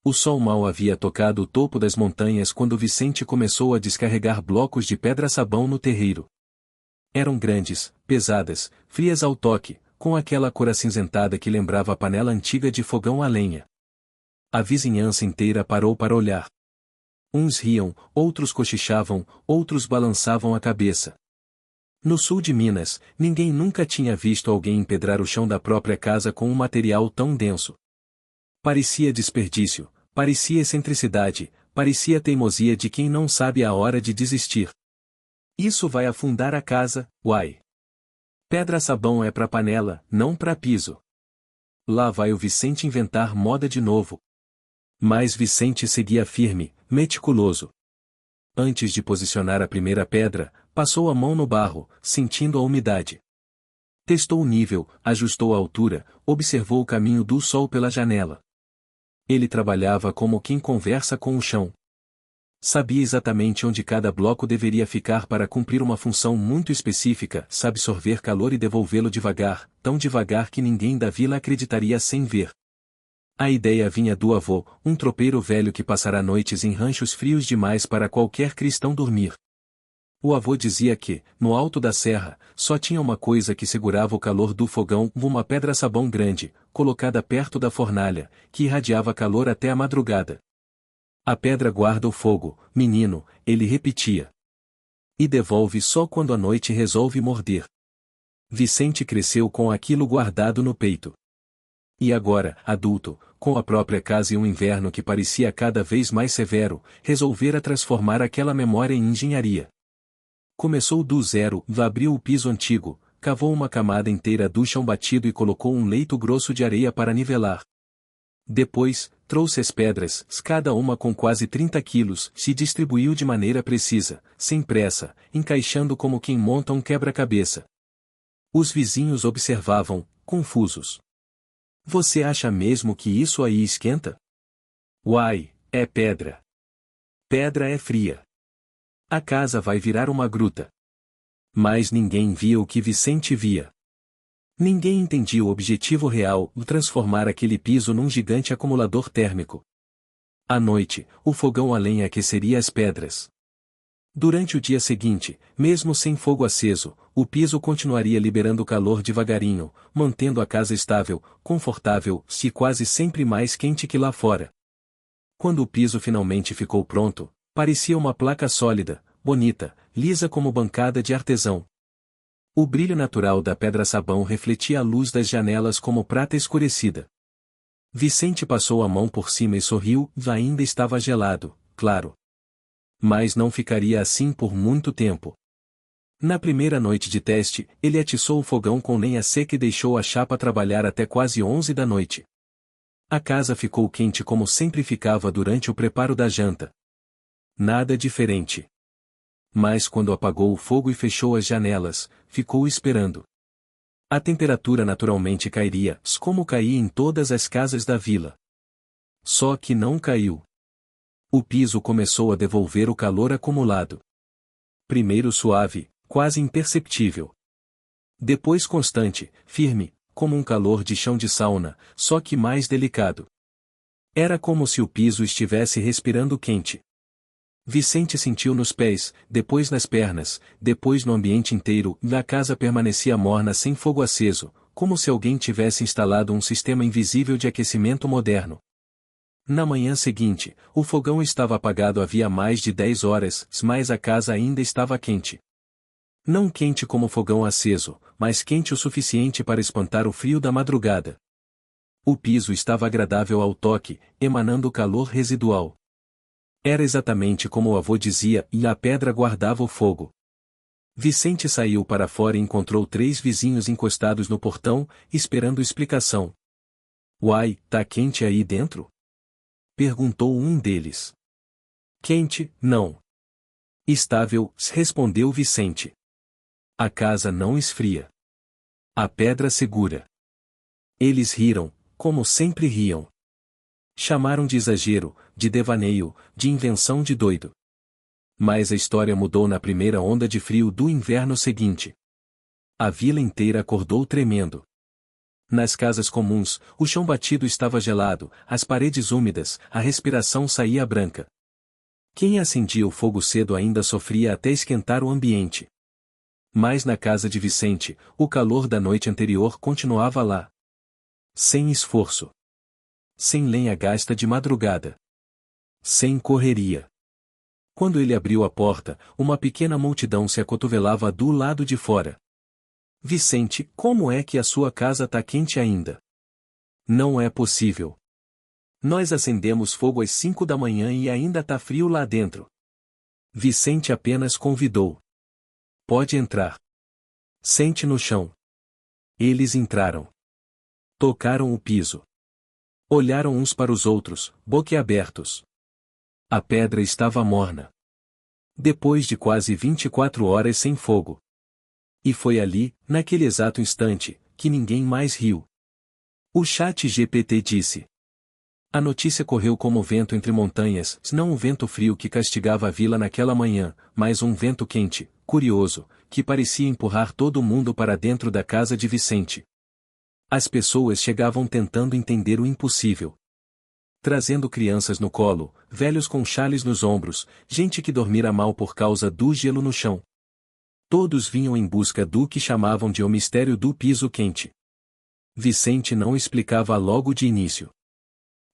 O sol mal havia tocado o topo das montanhas quando Vicente começou a descarregar blocos de pedra-sabão no terreiro. Eram grandes, pesadas, frias ao toque, com aquela cor acinzentada que lembrava a panela antiga de fogão a lenha. A vizinhança inteira parou para olhar. Uns riam, outros cochichavam, outros balançavam a cabeça. No sul de Minas, ninguém nunca tinha visto alguém empedrar o chão da própria casa com um material tão denso. Parecia desperdício, parecia excentricidade, parecia teimosia de quem não sabe a hora de desistir. Isso vai afundar a casa, uai. Pedra-sabão é pra panela, não pra piso. Lá vai o Vicente inventar moda de novo. Mas Vicente seguia firme, meticuloso. Antes de posicionar a primeira pedra, passou a mão no barro, sentindo a umidade. Testou o nível, ajustou a altura, observou o caminho do sol pela janela. Ele trabalhava como quem conversa com o chão. Sabia exatamente onde cada bloco deveria ficar para cumprir uma função muito específica, absorver calor e devolvê-lo devagar, tão devagar que ninguém da vila acreditaria sem ver. A ideia vinha do avô, um tropeiro velho que passará noites em ranchos frios demais para qualquer cristão dormir. O avô dizia que, no alto da serra, só tinha uma coisa que segurava o calor do fogão, uma pedra-sabão grande, colocada perto da fornalha, que irradiava calor até a madrugada. A pedra guarda o fogo, menino, ele repetia. E devolve só quando a noite resolve morder. Vicente cresceu com aquilo guardado no peito. E agora, adulto, com a própria casa e um inverno que parecia cada vez mais severo, resolvera transformar aquela memória em engenharia. Começou do zero, abriu o piso antigo, cavou uma camada inteira do chão batido e colocou um leito grosso de areia para nivelar. Depois, trouxe as pedras, cada uma com quase 30 quilos, se distribuiu de maneira precisa, sem pressa, encaixando como quem monta um quebra-cabeça. Os vizinhos observavam, confusos. Você acha mesmo que isso aí esquenta? Uai, é pedra. Pedra é fria. A casa vai virar uma gruta. Mas ninguém via o que Vicente via. Ninguém entendia o objetivo real, transformar aquele piso num gigante acumulador térmico. À noite, o fogão a lenha aqueceria as pedras. Durante o dia seguinte, mesmo sem fogo aceso, o piso continuaria liberando calor devagarinho, mantendo a casa estável, confortável, e quase sempre mais quente que lá fora. Quando o piso finalmente ficou pronto, parecia uma placa sólida, bonita, lisa como bancada de artesão. O brilho natural da pedra-sabão refletia a luz das janelas como prata escurecida. Vicente passou a mão por cima e sorriu, ainda estava gelado, claro. Mas não ficaria assim por muito tempo. Na primeira noite de teste, ele atiçou o fogão com lenha seca e deixou a chapa trabalhar até quase 11 da noite. A casa ficou quente como sempre ficava durante o preparo da janta. Nada diferente. Mas quando apagou o fogo e fechou as janelas, ficou esperando. A temperatura naturalmente cairia, como caía em todas as casas da vila. Só que não caiu. O piso começou a devolver o calor acumulado. Primeiro suave, quase imperceptível. Depois constante, firme, como um calor de chão de sauna, só que mais delicado. Era como se o piso estivesse respirando quente. Vicente sentiu nos pés, depois nas pernas, depois no ambiente inteiro, e a casa permanecia morna sem fogo aceso, como se alguém tivesse instalado um sistema invisível de aquecimento moderno. Na manhã seguinte, o fogão estava apagado havia mais de 10 horas, mas a casa ainda estava quente. Não quente como fogão aceso, mas quente o suficiente para espantar o frio da madrugada. O piso estava agradável ao toque, emanando calor residual. Era exatamente como o avô dizia, e a pedra guardava o fogo. Vicente saiu para fora e encontrou 3 vizinhos encostados no portão, esperando explicação. Uai, tá quente aí dentro? Perguntou um deles. Quente, não. Estável, respondeu Vicente. A casa não esfria. A pedra segura. Eles riram, como sempre riam. Chamaram de exagero, de devaneio, de invenção de doido. Mas a história mudou na primeira onda de frio do inverno seguinte. A vila inteira acordou tremendo. Nas casas comuns, o chão batido estava gelado, as paredes úmidas, a respiração saía branca. Quem acendia o fogo cedo ainda sofria até esquentar o ambiente. Mas na casa de Vicente, o calor da noite anterior continuava lá. Sem esforço. Sem lenha gasta de madrugada. Sem correria. Quando ele abriu a porta, uma pequena multidão se acotovelava do lado de fora. Vicente, como é que a sua casa tá quente ainda? Não é possível. Nós acendemos fogo às 5 da manhã e ainda tá frio lá dentro. Vicente apenas convidou. Pode entrar. Sente no chão. Eles entraram. Tocaram o piso. Olharam uns para os outros, boquiabertos. A pedra estava morna. Depois de quase 24 horas sem fogo. E foi ali, naquele exato instante, que ninguém mais riu. O chat GPT disse. A notícia correu como vento entre montanhas, não um vento frio que castigava a vila naquela manhã, mas um vento quente, curioso, que parecia empurrar todo mundo para dentro da casa de Vicente. As pessoas chegavam tentando entender o impossível. Trazendo crianças no colo, velhos com chales nos ombros, gente que dormira mal por causa do gelo no chão. Todos vinham em busca do que chamavam de o mistério do piso quente. Vicente não explicava logo de início.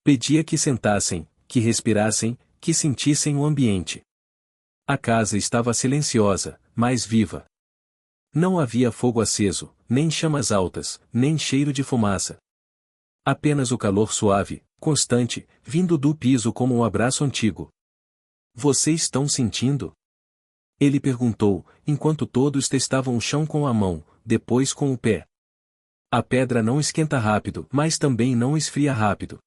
Pedia que sentassem, que respirassem, que sentissem o ambiente. A casa estava silenciosa, mas viva. Não havia fogo aceso, nem chamas altas, nem cheiro de fumaça. Apenas o calor suave, constante, vindo do piso como um abraço antigo. Vocês estão sentindo? Ele perguntou, enquanto todos testavam o chão com a mão, depois com o pé. A pedra não esquenta rápido, mas também não esfria rápido.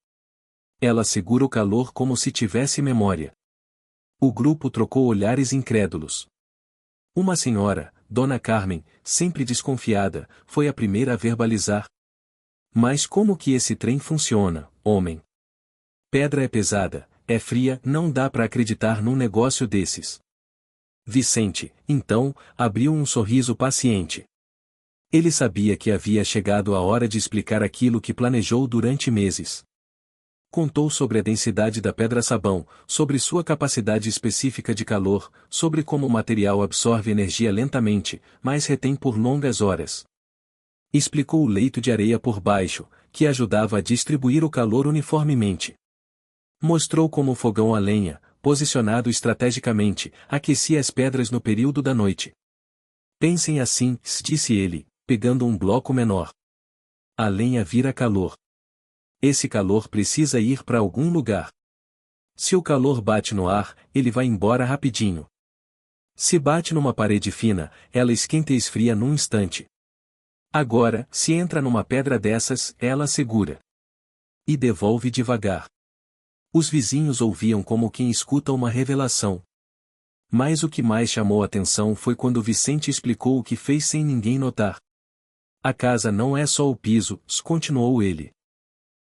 Ela segura o calor como se tivesse memória. O grupo trocou olhares incrédulos. Uma senhora, Dona Carmen, sempre desconfiada, foi a primeira a verbalizar. Mas como que esse trem funciona, homem? Pedra é pesada, é fria, não dá para acreditar num negócio desses. Vicente, então, abriu um sorriso paciente. Ele sabia que havia chegado a hora de explicar aquilo que planejou durante meses. Contou sobre a densidade da pedra-sabão, sobre sua capacidade específica de calor, sobre como o material absorve energia lentamente, mas retém por longas horas. Explicou o leito de areia por baixo, que ajudava a distribuir o calor uniformemente. Mostrou como o fogão a lenha, posicionado estrategicamente, aquecia as pedras no período da noite. Pensem assim, disse ele, pegando um bloco menor. A lenha vira calor. Esse calor precisa ir para algum lugar. Se o calor bate no ar, ele vai embora rapidinho. Se bate numa parede fina, ela esquenta e esfria num instante. Agora, se entra numa pedra dessas, ela segura. E devolve devagar. Os vizinhos ouviam como quem escuta uma revelação. Mas o que mais chamou a atenção foi quando Vicente explicou o que fez sem ninguém notar. A casa não é só o piso, continuou ele.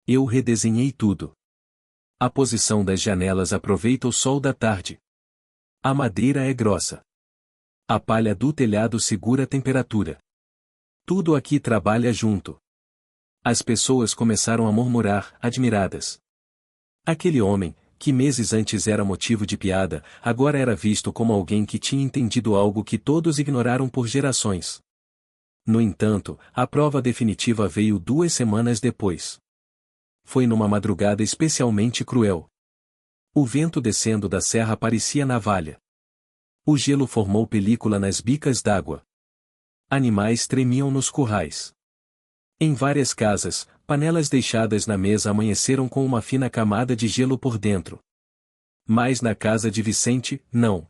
Eu redesenhei tudo. A posição das janelas aproveita o sol da tarde. A madeira é grossa. A palha do telhado segura a temperatura. Tudo aqui trabalha junto. As pessoas começaram a murmurar, admiradas. Aquele homem, que meses antes era motivo de piada, agora era visto como alguém que tinha entendido algo que todos ignoraram por gerações. No entanto, a prova definitiva veio 2 semanas depois. Foi numa madrugada especialmente cruel. O vento descendo da serra parecia navalha. O gelo formou película nas bicas d'água. Animais tremiam nos currais. Em várias casas, panelas deixadas na mesa amanheceram com uma fina camada de gelo por dentro. Mas na casa de Vicente, não.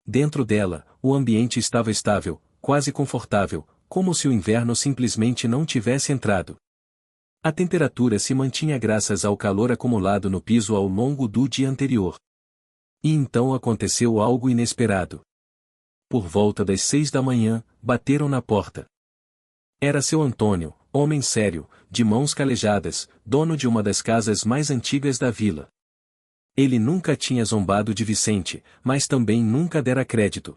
Dentro dela, o ambiente estava estável, quase confortável, como se o inverno simplesmente não tivesse entrado. A temperatura se mantinha graças ao calor acumulado no piso ao longo do dia anterior. E então aconteceu algo inesperado. Por volta das 6 da manhã, bateram na porta. Era seu Antônio, homem sério, de mãos calejadas, dono de uma das casas mais antigas da vila. Ele nunca tinha zombado de Vicente, mas também nunca dera crédito.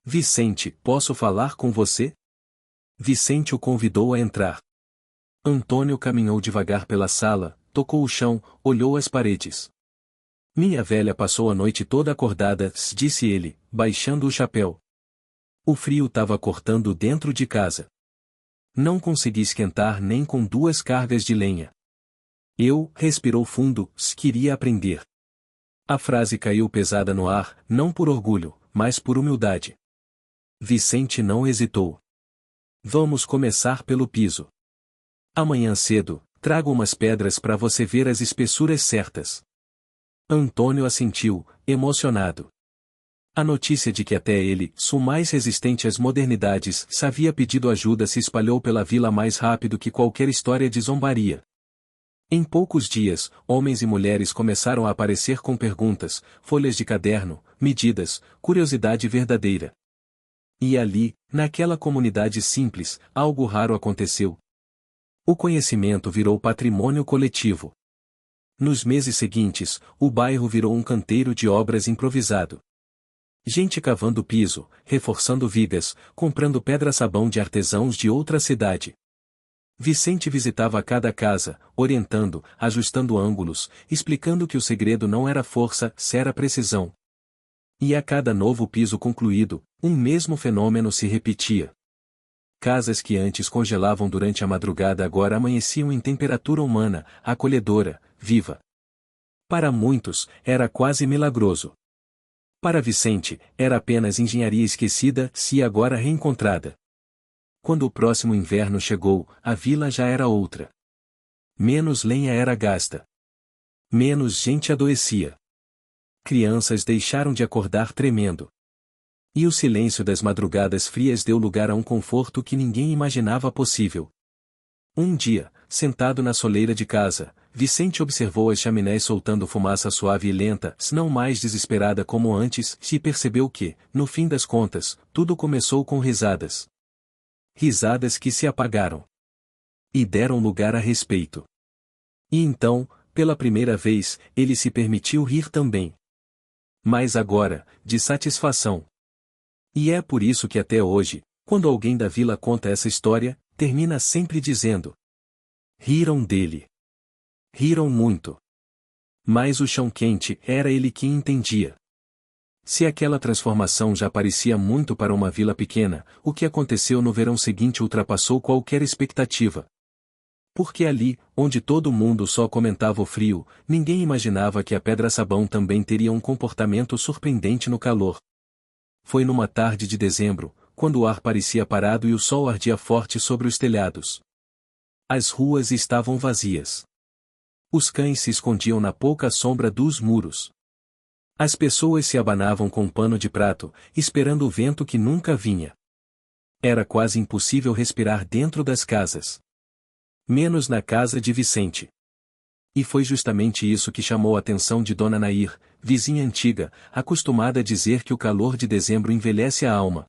Vicente, posso falar com você? Vicente o convidou a entrar. Antônio caminhou devagar pela sala, tocou o chão, olhou as paredes. Minha velha passou a noite toda acordada, disse ele, baixando o chapéu. O frio estava cortando dentro de casa. Não consegui esquentar nem com 2 cargas de lenha. Respirou fundo, queria aprender. A frase caiu pesada no ar, não por orgulho, mas por humildade. Vicente não hesitou. Vamos começar pelo piso. Amanhã cedo, trago umas pedras para você ver as espessuras certas. Antônio assentiu, emocionado. A notícia de que até ele, o mais resistente às modernidades, havia pedido ajuda se espalhou pela vila mais rápido que qualquer história de zombaria. Em poucos dias, homens e mulheres começaram a aparecer com perguntas, folhas de caderno, medidas, curiosidade verdadeira. E ali, naquela comunidade simples, algo raro aconteceu. O conhecimento virou patrimônio coletivo. Nos meses seguintes, o bairro virou um canteiro de obras improvisado. Gente cavando piso, reforçando vigas, comprando pedra-sabão de artesãos de outra cidade. Vicente visitava cada casa, orientando, ajustando ângulos, explicando que o segredo não era força, era precisão. E a cada novo piso concluído, um mesmo fenômeno se repetia. Casas que antes congelavam durante a madrugada agora amanheciam em temperatura humana, acolhedora, viva. Para muitos, era quase milagroso. Para Vicente, era apenas engenharia esquecida, se agora reencontrada. Quando o próximo inverno chegou, a vila já era outra. Menos lenha era gasta. Menos gente adoecia. Crianças deixaram de acordar tremendo. E o silêncio das madrugadas frias deu lugar a um conforto que ninguém imaginava possível. Um dia, sentado na soleira de casa, Vicente observou as chaminés soltando fumaça suave e lenta, não mais desesperada como antes, e percebeu que, no fim das contas, tudo começou com risadas. Risadas que se apagaram. E deram lugar a respeito. E então, pela primeira vez, ele se permitiu rir também. Mas agora, de satisfação. E é por isso que até hoje, quando alguém da vila conta essa história, termina sempre dizendo: riram dele. Riram muito. Mas o chão quente era ele quem entendia. Se aquela transformação já parecia muito para uma vila pequena, o que aconteceu no verão seguinte ultrapassou qualquer expectativa. Porque ali, onde todo mundo só comentava o frio, ninguém imaginava que a pedra-sabão também teria um comportamento surpreendente no calor. Foi numa tarde de dezembro, quando o ar parecia parado e o sol ardia forte sobre os telhados. As ruas estavam vazias. Os cães se escondiam na pouca sombra dos muros. As pessoas se abanavam com um pano de prato, esperando o vento que nunca vinha. Era quase impossível respirar dentro das casas. Menos na casa de Vicente. E foi justamente isso que chamou a atenção de Dona Nair, vizinha antiga, acostumada a dizer que o calor de dezembro envelhece a alma.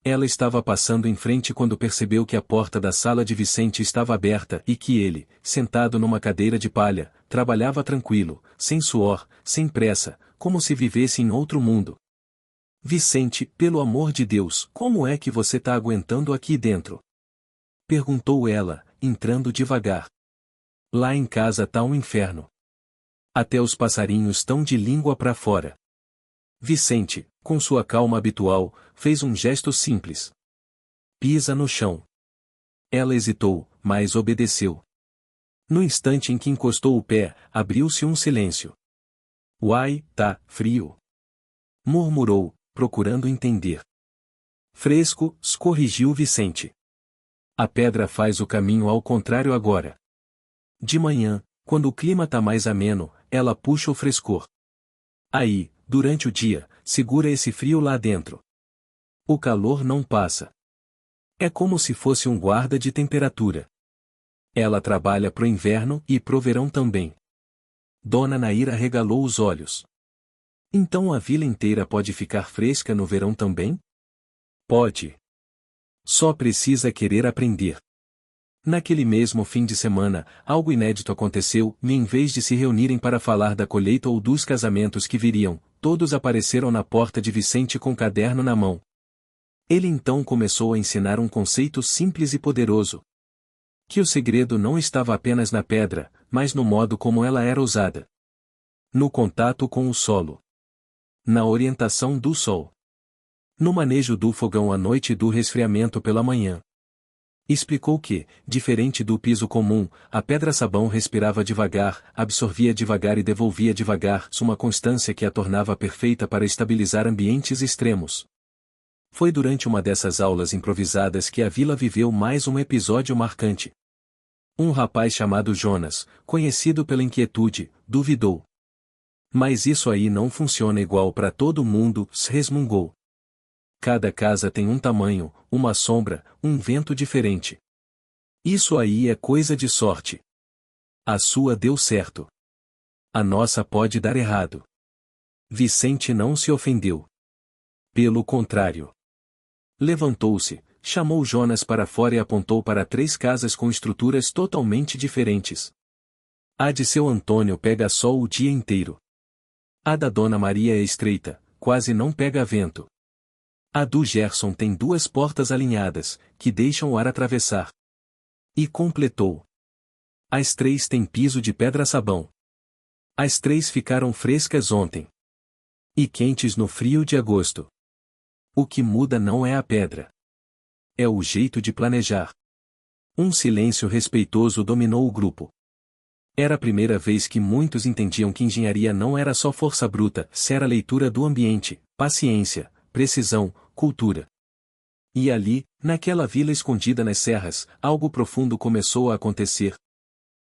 Ela estava passando em frente quando percebeu que a porta da sala de Vicente estava aberta e que ele, sentado numa cadeira de palha, trabalhava tranquilo, sem suor, sem pressa, como se vivesse em outro mundo. Vicente, pelo amor de Deus, como é que você tá aguentando aqui dentro? Perguntou ela, entrando devagar. Lá em casa tá um inferno. Até os passarinhos estão de língua para fora. Vicente, com sua calma habitual, fez um gesto simples. Pisa no chão. Ela hesitou, mas obedeceu. No instante em que encostou o pé, abriu-se um silêncio. Uai, tá frio. Murmurou, procurando entender. Fresco, corrigiu Vicente. A pedra faz o caminho ao contrário agora. De manhã, quando o clima tá mais ameno, ela puxa o frescor. Aí, durante o dia, segura esse frio lá dentro. O calor não passa. É como se fosse um guarda de temperatura. Ela trabalha pro inverno e pro verão também. Dona Naira arregalou os olhos. Então a vila inteira pode ficar fresca no verão também? Pode. Só precisa querer aprender. Naquele mesmo fim de semana, algo inédito aconteceu, e em vez de se reunirem para falar da colheita ou dos casamentos que viriam, todos apareceram na porta de Vicente com caderno na mão. Ele então começou a ensinar um conceito simples e poderoso. Que o segredo não estava apenas na pedra, mas no modo como ela era usada. No contato com o solo. Na orientação do sol. No manejo do fogão à noite e do resfriamento pela manhã. Explicou que, diferente do piso comum, a pedra-sabão respirava devagar, absorvia devagar e devolvia devagar, uma constância que a tornava perfeita para estabilizar ambientes extremos. Foi durante uma dessas aulas improvisadas que a vila viveu mais um episódio marcante. Um rapaz chamado Jonas, conhecido pela inquietude, duvidou. Mas isso aí não funciona igual para todo mundo, resmungou. Cada casa tem um tamanho, uma sombra, um vento diferente. Isso aí é coisa de sorte. A sua deu certo. A nossa pode dar errado. Vicente não se ofendeu. Pelo contrário. Levantou-se, chamou Jonas para fora e apontou para 3 casas com estruturas totalmente diferentes. A de seu Antônio pega sol o dia inteiro. A da Dona Maria é estreita, quase não pega vento. A do Gerson tem 2 portas alinhadas, que deixam o ar atravessar. E completou. As 3 têm piso de pedra-sabão. As 3 ficaram frescas ontem. E quentes no frio de agosto. O que muda não é a pedra. É o jeito de planejar. Um silêncio respeitoso dominou o grupo. Era a primeira vez que muitos entendiam que engenharia não era só força bruta, era leitura do ambiente, paciência, precisão, cultura. E ali, naquela vila escondida nas serras, algo profundo começou a acontecer.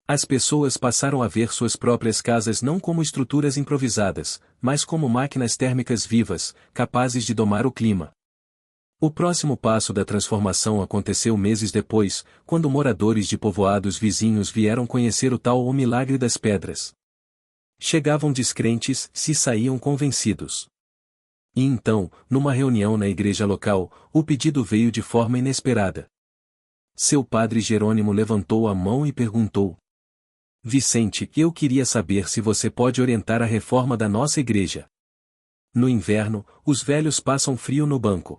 As pessoas passaram a ver suas próprias casas não como estruturas improvisadas, mas como máquinas térmicas vivas, capazes de domar o clima. O próximo passo da transformação aconteceu meses depois, quando moradores de povoados vizinhos vieram conhecer o tal o milagre das pedras. Chegavam descrentes, se saíam convencidos. E então, numa reunião na igreja local, o pedido veio de forma inesperada. Seu padre Jerônimo levantou a mão e perguntou: Vicente, eu queria saber se você pode orientar a reforma da nossa igreja. No inverno, os velhos passam frio no banco.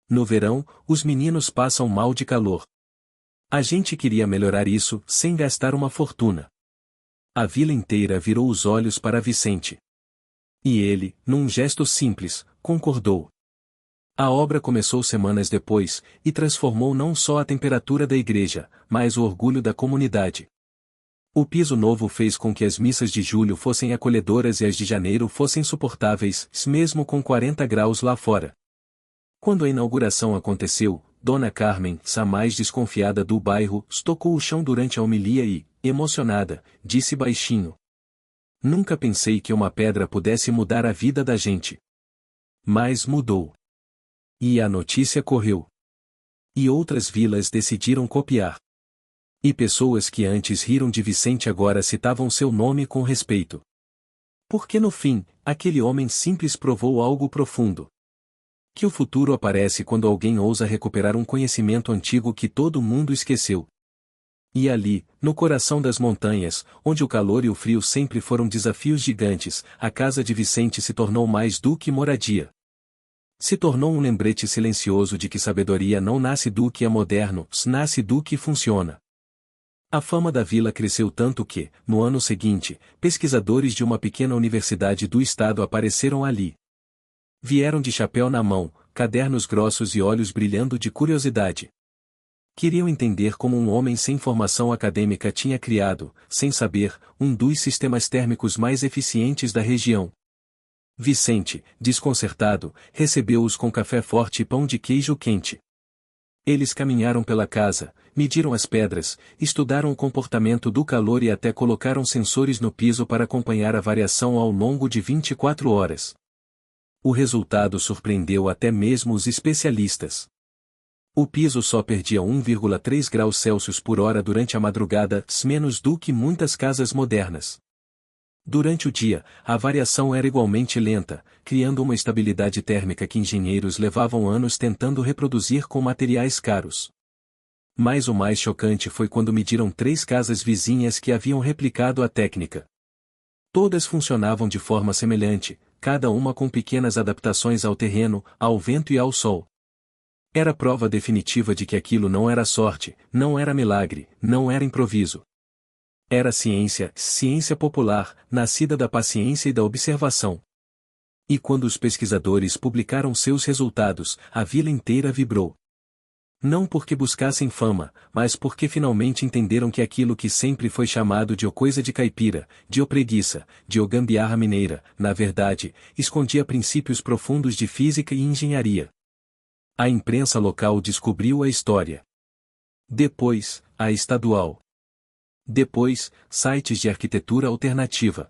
No verão, os meninos passam mal de calor. A gente queria melhorar isso, sem gastar uma fortuna. A vila inteira virou os olhos para Vicente. E ele, num gesto simples, concordou. A obra começou semanas depois, e transformou não só a temperatura da igreja, mas o orgulho da comunidade. O piso novo fez com que as missas de julho fossem acolhedoras e as de janeiro fossem suportáveis, mesmo com 40 graus lá fora. Quando a inauguração aconteceu, Dona Carmen, a mais desconfiada do bairro, tocou o chão durante a homilia e, emocionada, disse baixinho: Nunca pensei que uma pedra pudesse mudar a vida da gente. Mas mudou. E a notícia correu. E outras vilas decidiram copiar. E pessoas que antes riram de Vicente agora citavam seu nome com respeito. Porque no fim, aquele homem simples provou algo profundo. Que o futuro aparece quando alguém ousa recuperar um conhecimento antigo que todo mundo esqueceu. E ali, no coração das montanhas, onde o calor e o frio sempre foram desafios gigantes, a casa de Vicente se tornou mais do que moradia. Se tornou um lembrete silencioso de que sabedoria não nasce do que é moderno, nasce do que funciona. A fama da vila cresceu tanto que, no ano seguinte, pesquisadores de uma pequena universidade do estado apareceram ali. Vieram de chapéu na mão, cadernos grossos e olhos brilhando de curiosidade. Queriam entender como um homem sem formação acadêmica tinha criado, sem saber, um dos sistemas térmicos mais eficientes da região. Vicente, desconcertado, recebeu-os com café forte e pão de queijo quente. Eles caminharam pela casa, mediram as pedras, estudaram o comportamento do calor e até colocaram sensores no piso para acompanhar a variação ao longo de 24 horas. O resultado surpreendeu até mesmo os especialistas. O piso só perdia 1,3 graus Celsius por hora durante a madrugada, menos do que muitas casas modernas. Durante o dia, a variação era igualmente lenta, criando uma estabilidade térmica que engenheiros levavam anos tentando reproduzir com materiais caros. Mas o mais chocante foi quando mediram 3 casas vizinhas que haviam replicado a técnica. Todas funcionavam de forma semelhante, cada uma com pequenas adaptações ao terreno, ao vento e ao sol. Era prova definitiva de que aquilo não era sorte, não era milagre, não era improviso. Era ciência, ciência popular, nascida da paciência e da observação. E quando os pesquisadores publicaram seus resultados, a vila inteira vibrou. Não porque buscassem fama, mas porque finalmente entenderam que aquilo que sempre foi chamado de o coisa de caipira, de o preguiça, de o gambiarra mineira, na verdade, escondia princípios profundos de física e engenharia. A imprensa local descobriu a história. Depois, a estadual. Depois, sites de arquitetura alternativa.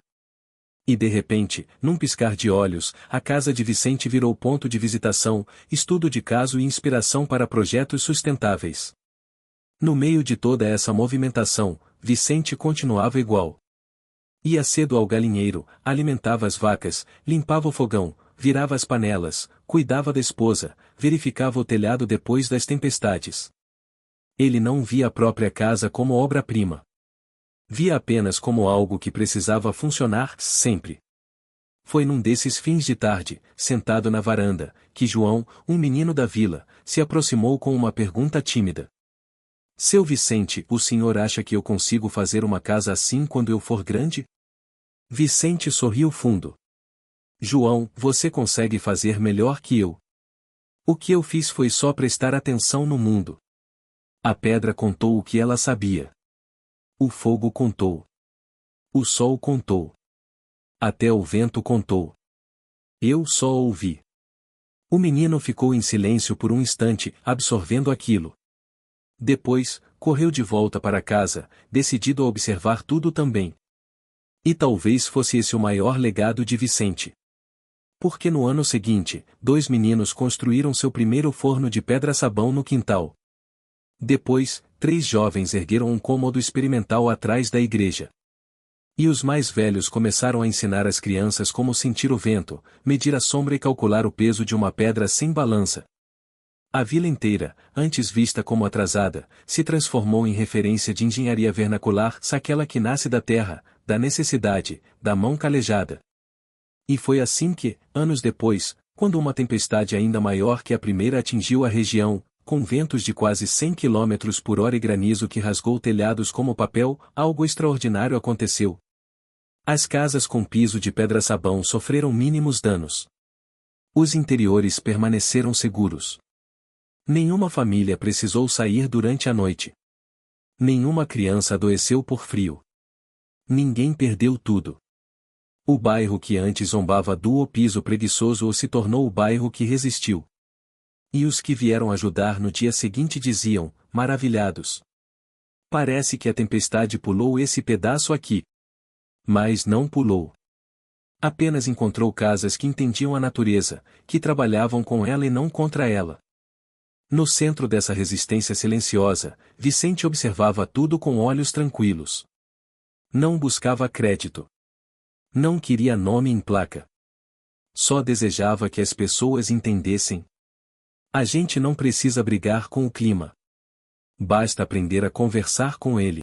E de repente, num piscar de olhos, a casa de Vicente virou ponto de visitação, estudo de caso e inspiração para projetos sustentáveis. No meio de toda essa movimentação, Vicente continuava igual. Ia cedo ao galinheiro, alimentava as vacas, limpava o fogão, virava as panelas, cuidava da esposa, verificava o telhado depois das tempestades. Ele não via a própria casa como obra-prima. Via apenas como algo que precisava funcionar sempre. Foi num desses fins de tarde, sentado na varanda, que João, um menino da vila, se aproximou com uma pergunta tímida. Seu Vicente, o senhor acha que eu consigo fazer uma casa assim quando eu for grande? Vicente sorriu fundo. João, você consegue fazer melhor que eu. O que eu fiz foi só prestar atenção no mundo. A pedra contou o que ela sabia. O fogo contou. O sol contou. Até o vento contou. Eu só ouvi. O menino ficou em silêncio por um instante, absorvendo aquilo. Depois, correu de volta para casa, decidido a observar tudo também. E talvez fosse esse o maior legado de Vicente. Porque no ano seguinte, 2 meninos construíram seu primeiro forno de pedra-sabão no quintal. Depois, 3 jovens ergueram um cômodo experimental atrás da igreja. E os mais velhos começaram a ensinar as crianças como sentir o vento, medir a sombra e calcular o peso de uma pedra sem balança. A vila inteira, antes vista como atrasada, se transformou em referência de engenharia vernacular, aquela que nasce da terra, da necessidade, da mão calejada. E foi assim que, anos depois, quando uma tempestade ainda maior que a primeira atingiu a região, com ventos de quase 100 km por hora e granizo que rasgou telhados como papel, algo extraordinário aconteceu. As casas com piso de pedra-sabão sofreram mínimos danos. Os interiores permaneceram seguros. Nenhuma família precisou sair durante a noite. Nenhuma criança adoeceu por frio. Ninguém perdeu tudo. O bairro que antes zombava do piso preguiçoso se tornou o bairro que resistiu. E os que vieram ajudar no dia seguinte diziam, maravilhados: parece que a tempestade pulou esse pedaço aqui. Mas não pulou. Apenas encontrou casas que entendiam a natureza, que trabalhavam com ela e não contra ela. No centro dessa resistência silenciosa, Vicente observava tudo com olhos tranquilos. Não buscava crédito. Não queria nome em placa. Só desejava que as pessoas entendessem. A gente não precisa brigar com o clima. Basta aprender a conversar com ele.